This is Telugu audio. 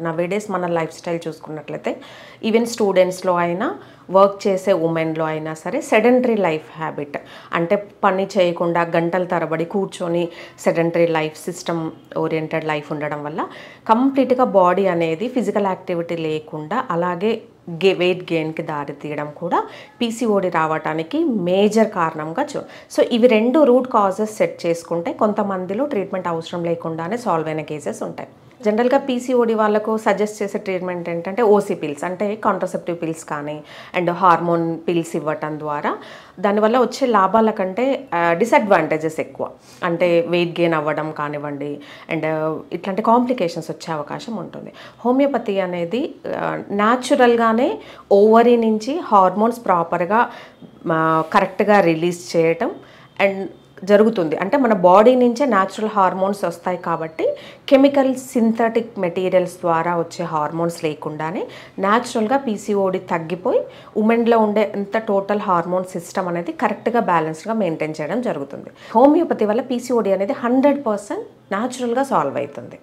నవేడేస్ మన లైఫ్ స్టైల్ చూసుకున్నట్లయితే ఈవెన్ స్టూడెంట్స్లో అయినా వర్క్ చేసే ఉమెన్లో అయినా సరే సెడెంటరీ లైఫ్ హ్యాబిట్ అంటే పని చేయకుండా గంటల తరబడి కూర్చొని sedentary life system oriented life ఉండడం వల్ల కంప్లీట్గా బాడీ అనేది ఫిజికల్ యాక్టివిటీ లేకుండా అలాగే వెయిట్ గెయిన్కి దారి తీయడం కూడా పీసీఓడి రావడానికి మేజర్ కారణంగా సో ఇవి రెండు రూట్ కాజెస్ సెట్ చేసుకుంటే కొంతమందిలో ట్రీట్మెంట్ అవసరం లేకుండానే సాల్వ్ అయిన కేసెస్ ఉంటాయి. జనరల్గా పీసీఓడి వాళ్ళకు సజెస్ట్ చేసే ట్రీట్మెంట్ ఏంటంటే ఓసీ పిల్స్ అంటే కాంట్రసెప్టివ్ పిల్స్ కానీ అండ్ హార్మోన్ పిల్స్ ఇవ్వటం ద్వారా దానివల్ల వచ్చే లాభాల కంటే డిసడ్వాంటేజెస్ ఎక్కువ. అంటే వెయిట్ గెయిన్ అవ్వడం కానివ్వండి అండ్ ఇట్లాంటి కాంప్లికేషన్స్ వచ్చే అవకాశం ఉంటుంది. హోమియోపతి అనేది న్యాచురల్గానే ఓవరీ నుంచి హార్మోన్స్ ప్రాపర్గా కరెక్ట్గా రిలీజ్ చేయటం అండ్ జరుగుతుంది. అంటే మన బాడీ నుంచే న్యాచురల్ హార్మోన్స్ వస్తాయి కాబట్టి కెమికల్ సింథటిక్ మెటీరియల్స్ ద్వారా వచ్చే హార్మోన్స్ లేకుండానే న్యాచురల్గా పీసీఓడి తగ్గిపోయి ఉమెన్లో ఉండే ఎంత టోటల్ హార్మోన్ సిస్టమ్ అనేది కరెక్ట్గా బ్యాలెన్స్డ్గా మెయింటైన్ చేయడం జరుగుతుంది. హోమియోపతి వల్ల పీసీఓడి అనేది 100% న్యాచురల్గా సాల్వ్ అవుతుంది.